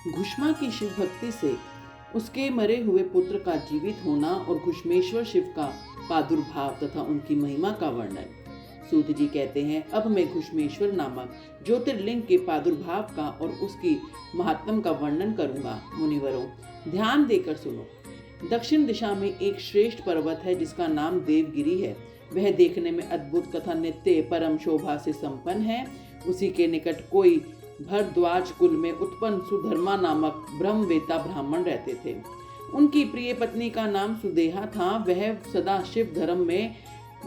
घुष्मा की शिव भक्ति से उसके मरे हुए पुत्र का जीवित होना और घुष्मेश्वर शिव का प्रादुर्भाव तथा उनकी महिमा का वर्णन। सूत जी कहते हैं, अब मैं घुष्मेश्वर नामक ज्योतिर्लिंग के प्रादुर्भाव का और उसकी महात्म का वर्णन करूंगा। मुनिवरों, ध्यान देकर सुनो। दक्षिण दिशा में एक श्रेष्ठ पर्वत है जिसका नाम देवगिरी है। वह देखने में अद्भुत तथा नित्य परम शोभा से संपन्न है। उसी के निकट कोई भरद्वाज कुल में उत्पन्न सुधर्मा नामक ब्रह्मवेता ब्राह्मण रहते थे। उनकी प्रिय पत्नी का नाम सुदेहा था। वह सदा शिव धर्म में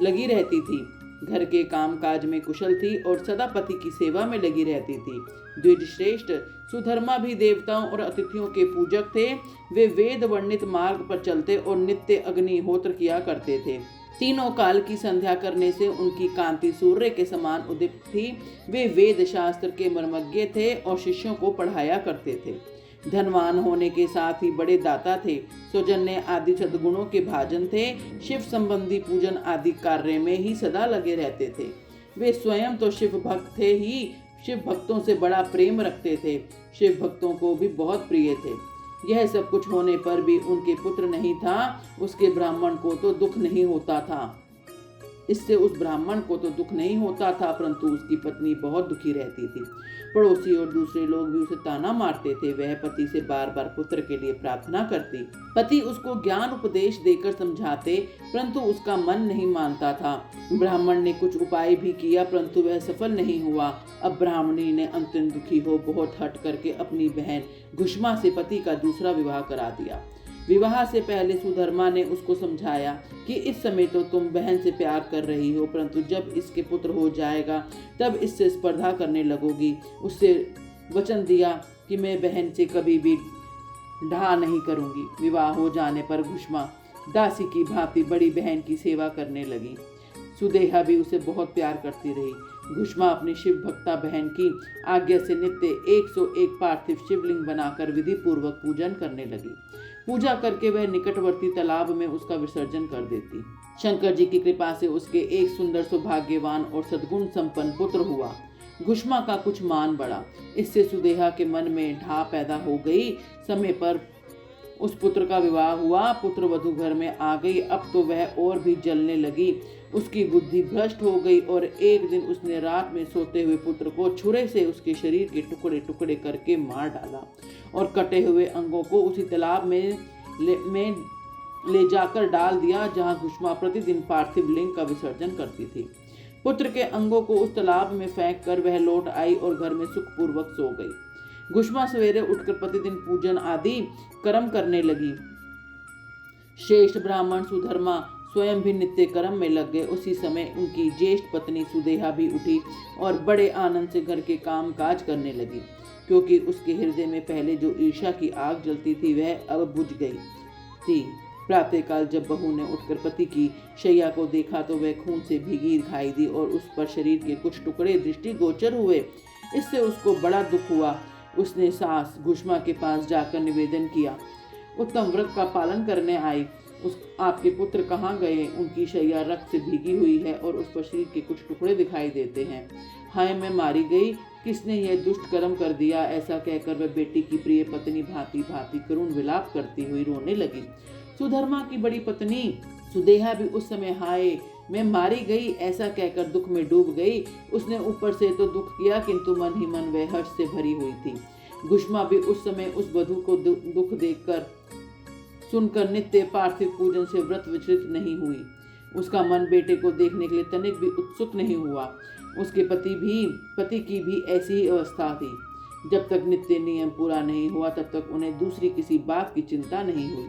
लगी रहती थी, घर के काम काज में कुशल थी और सदा पति की सेवा में लगी रहती थी। द्विज श्रेष्ठ सुधर्मा भी देवताओं और अतिथियों के पूजक थे। वे वेद वर्णित मार्ग पर चलते और नित्य अग्निहोत्र किया करते थे। तीनों काल की संध्या करने से उनकी कांति सूर्य के समान उदित थी। वे वेद शास्त्र के मर्मज्ञ थे और शिष्यों को पढ़ाया करते थे। धनवान होने के साथ ही बड़े दाता थे। सौजन्य आदि सद्गुणों के भाजन थे। शिव संबंधी पूजन आदि कार्य में ही सदा लगे रहते थे। वे स्वयं तो शिव भक्त थे ही, शिव भक्तों से बड़ा प्रेम रखते थे। शिव भक्तों को भी बहुत प्रिय थे। यह सब कुछ होने पर भी उनके पुत्र नहीं था। उसके ब्राह्मण को तो दुख नहीं होता था। इससे उस ब्राह्मण को तो दुख नहीं होता था, परंतु उसकी पत्नी बहुत दुखी रहती थी। पड़ोसी और दूसरे लोग भी उसे ताना मारते थे। वह पति से बार बार पुत्र के लिए प्रार्थना करती। पति उसको ज्ञान उपदेश देकर समझाते, परंतु उसका मन नहीं मानता था। ब्राह्मण ने कुछ उपाय भी किया, परंतु वह सफल नहीं हुआ। अब ब्राह्मणी ने अंतिम दुखी हो बहुत हट करके अपनी बहन घुष्मा से पति का दूसरा विवाह करा दिया। विवाह से पहले सुधर्मा ने उसको समझाया कि इस समय तो तुम बहन से प्यार कर रही हो, परंतु जब इसके पुत्र हो जाएगा तब इससे स्पर्धा करने लगोगी। उससे वचन दिया कि मैं बहन से कभी भी ढा नहीं करूंगी। विवाह हो जाने पर घुष्मा दासी की भांति बड़ी बहन की सेवा करने लगी। सुदेहा भी उसे बहुत प्यार करती रही। घुष्मा अपनी शिव भक्ता बहन की आज्ञा से नित्य 101 पार्थिव शिवलिंग बनाकर विधि पूर्वक पूजन करने लगी। पूजा करके वह निकटवर्ती तालाब में उसका विसर्जन कर देती। शंकर जी की कृपा से उसके एक सुंदर सौभाग्यवान और सद्गुण संपन्न पुत्र हुआ। घुष्मा का कुछ मान बढ़ा। इससे सुदेहा के मन में ढा पैदा हो गई। समय पर उस पुत्र का विवाह हुआ। पुत्र वधू घर में आ गई। अब तो वह और भी जलने लगी। उसकी बुद्धि भ्रष्ट हो गई और एक दिन उसने रात में सोते हुए पुत्र को छुरे से उसके शरीर के टुकड़े टुकड़े करके मार डाला और कटे हुए अंगों को उसी तालाब में ले जाकर डाल दिया जहां घुष्मा प्रतिदिन पार्थिव लिंग का विसर्जन करती थी। पुत्र के अंगों को उस तालाब में फेंक कर वह लौट आई और घर में सुखपूर्वक सो गई। घुष्मा सवेरे उठकर प्रतिदिन पूजन आदि कर्म करने लगी। श्रेष्ठ ब्राह्मण सुधर्मा स्वयं भी नित्य कर्म में लग गए। उसी समय उनकी ज्येष्ठ पत्नी सुदेहा भी उठी और बड़े आनंद से घर के काम काज करने लगी, क्योंकि उसके हृदय में पहले जो ईर्ष्या की आग जलती थी वह अब बुझ गई थी। प्रातःकाल जब बहू ने उठकर पति की शैया को देखा तो वह खून से भीगी दिखाई दी और उस पर शरीर के कुछ टुकड़े दृष्टिगोचर हुए। इससे उसको बड़ा दुख हुआ। उसने सास घुष्मा के पास जाकर निवेदन किया। उत्तम व्रत का पालन करने आई। आपके पुत्र कहाँ गए? उनकी शैया रक्त से भीगी हुई है और उस पर शरीर के कुछ टुकड़े दिखाई देते हैं। हाय, मैं मारी गई। किसने यह दुष्ट कर्म कर दिया? ऐसा कहकर वह बेटी की प्रिय पत्नी भांति भांति करुण विलाप करती हुई रोने लगी। सुधर्मा की बड़ी पत्नी सुदेहा भी उस समय हाय मैं मारी गई ऐसा कहकर दुख में डूब गई। उसने ऊपर से तो दुख किया, किंतु मन ही मन वह हर्ष से भरी हुई थी। घुष्मा भी उस समय उस वधू को दुख देखकर सुनकर नित्य पार्थिव पूजन से व्रत विचलित नहीं हुई। उसका मन बेटे को देखने के लिए तनिक भी उत्सुक नहीं हुआ। उसके पति की भी ऐसी ही अवस्था थी। जब तक नित्य नियम पूरा नहीं हुआ तब तक उन्हें दूसरी किसी बात की चिंता नहीं हुई।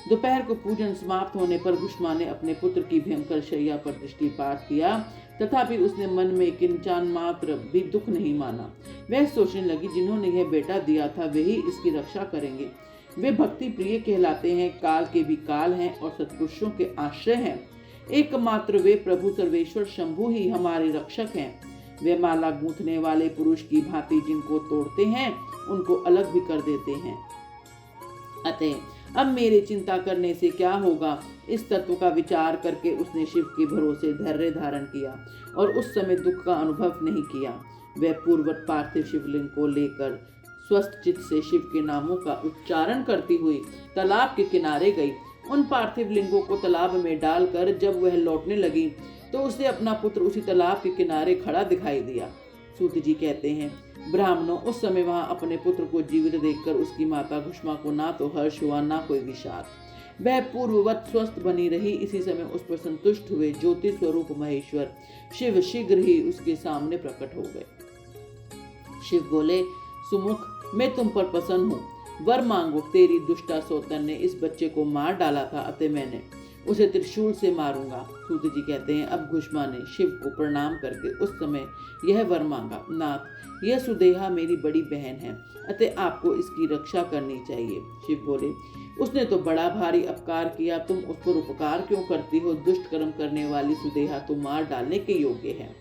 दोपहर को पूजन समाप्त होने पर घुष्मा ने अपने पुत्र की भयंकर शैया पर दृष्टिपात किया, तथापि उसने मन में किंचन मात्र भी दुख नहीं माना। वह सोचने लगी, जिन्होंने यह बेटा दिया था वे ही इसकी रक्षा करेंगे। वे भक्ति प्रिय कहलाते हैं, काल के भी काल हैं और सत्पुरुषों के आश्रय हैं। एकमात्र वे प्रभु सर्वेश्वर शंभु ही हमारे रक्षक हैं। वे माला गूंथने वाले पुरुष की भांति जिनको तोड़ते हैं उनको अलग भी कर देते हैं। अतः अब मेरे चिंता करने से क्या होगा? इस तत्व का विचार करके उसने शिव के भरोसे धैर्य धारण किया और उस समय दुख का अनुभव नहीं किया। वह पूर्ववत पार्थिव शिवलिंग को लेकर स्वस्थ चित्त से शिव के नामों का उच्चारण करती हुई तालाब के किनारे गई। उन पार्थिव लिंगों को तालाब में डालकर जब वह लौटने लगी तो उसे अपना पुत्र उसी तालाब के किनारे खड़ा दिखाई दिया। सूत जी कहते हैं, ब्राह्मणों, उस समय वहां अपने पुत्र को जीवित देखकर उसकी माता घुष्मा को ना तो हर्ष हुआ ना कोई विषाद। वह पूर्ववत स्वस्थ बनी रही। इसी समय उस पर संतुष्ट हुए ज्योति स्वरूप महेश्वर शिव शीघ्र ही उसके सामने प्रकट हो गए। शिव बोले, सुमुख, मैं तुम पर प्रसन्न हूँ, वर मांगो। तेरी दुष्टा सौतन ने इस बच्चे को मार डाला था, अतः मैंने उसे त्रिशूल से मारूंगा। सूत जी कहते हैं, अब घुष्मा ने शिव को प्रणाम करके उस समय यह वर मांगा, नाथ, यह सुदेहा मेरी बड़ी बहन है, अतः आपको इसकी रक्षा करनी चाहिए। शिव बोले, उसने तो बड़ा भारी अपकार किया, तुम उस पर उपकार क्यों करती हो? दुष्ट कर्म करने वाली सुदेहा तो मार डालने के योग्य है।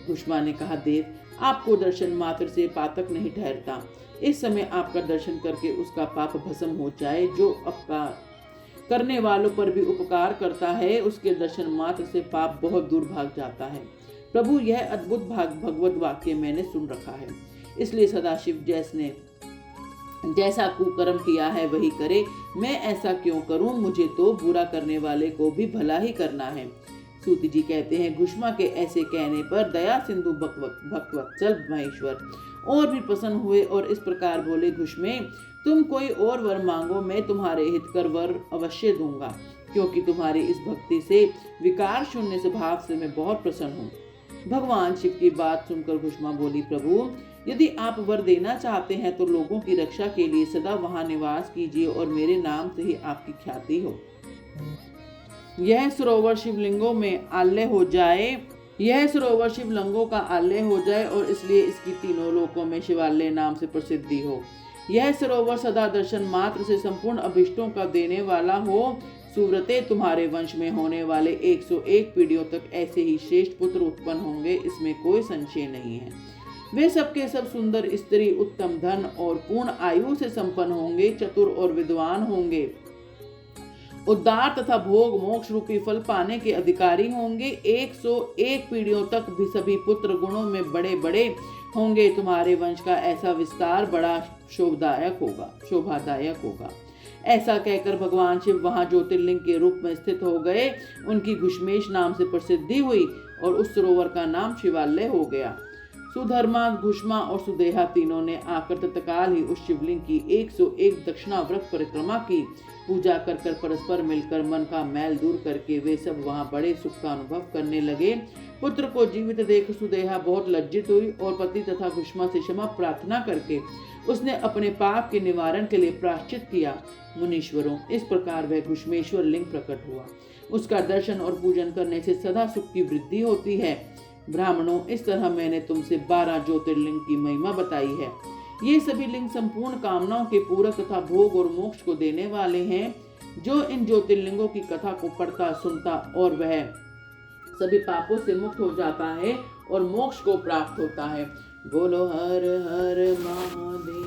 घुष्मा ने कहा, देव, आपको दर्शन मात्र से पातक नहीं ठहरता। इस समय आपका दर्शन करके उसका पाप भस्म हो जाए। जो अपकार करने वालों पर भी उपकार करता है, उसके दर्शन मात्र से पाप बहुत दूर भाग जाता है। प्रभु, यह अद्भुत भगवत वाक्य मैंने सुन रखा है, इसलिए सदाशिव जैसा कुकर्म किया है वही करे। मैं ऐसा क्यों करूं? मुझे तो बुरा करने वाले को भी भला ही करना है। सूत जी कहते हैं, घुष्मा के ऐसे कहने पर दया सिंधु भक्तवत्सल महेश्वर और भी प्रसन्न हुए और इस प्रकार बोले, घुष्मे, तुम कोई और वर मांगो, मैं तुम्हारे हितकर वर अवश्य दूंगा, क्योंकि तुम्हारी इस भक्ति से विकार शून्य स्वभाव से मैं बहुत प्रसन्न हूँ। भगवान शिव की बात सुनकर घुष्मा बोली, प्रभु, यदि आप वर देना चाहते हैं तो लोगों की रक्षा के लिए सदा वहां निवास कीजिए और मेरे नाम से ही आपकी ख्याति हो। यह सरोवर शिवलिंगों में आलय हो जाए, यह सरोवर शिवलिंगों का आलय हो जाए और इसलिए इसकी तीनों लोकों में शिवालय नाम से प्रसिद्धि हो। यह सरोवर सदा दर्शन मात्र से संपूर्ण अभिष्टों का देने वाला हो। सुव्रते, तुम्हारे वंश में होने वाले 101 पीढ़ियों तक ऐसे ही श्रेष्ठ पुत्र उत्पन्न होंगे, इसमें कोई संशय नहीं है। वे सबके सब सुंदर स्त्री, उत्तम धन और पूर्ण आयु से संपन्न होंगे, चतुर और विद्वान होंगे, उद्धार तथा भोग मोक्ष रूपी फल पाने के अधिकारी होंगे। 101 पीढ़ियों तक भी सभी पुत्र गुणों में बड़े बड़े होंगे। तुम्हारे वंश का ऐसा विस्तार बड़ा शोभादायक होगा। ऐसा कहकर भगवान शिव वहां ज्योतिर्लिंग के रूप में स्थित हो गए। उनकी घुष्मेश नाम से प्रसिद्धि हुई और उस सरोवर का नाम शिवालय हो गया। सुधर्मा, घुष्मा और सुदेहा तीनों ने आकर तत्काल ही उस शिवलिंग की 101 दक्षिणाव्रत परिक्रमा की। पूजा कर परस्पर मिलकर मन का मैल दूर करके वे सब वहां बड़े सुख का अनुभव करने लगे। पुत्र को जीवित देख सुदेहा बहुत लज्जित हुई और पति तथा घुष्मा से क्षमा प्रार्थना करके उसने अपने पाप के निवारण के लिए प्रायश्चित किया। मुनीश्वरों, इस प्रकार वह घुष्मेश्वर लिंग प्रकट हुआ। उसका दर्शन और पूजन करने से सदा सुख की वृद्धि होती है। ब्राह्मणों, इस तरह मैंने तुमसे 12 ज्योतिर्लिंग की महिमा बताई है। ये सभी लिंग संपूर्ण कामनाओं के पूरक तथा भोग और मोक्ष को देने वाले हैं। जो इन ज्योतिर्लिंगों की कथा को पढ़ता सुनता और वह सभी पापों से मुक्त हो जाता है और मोक्ष को प्राप्त होता है। बोलो हर हर महादेव।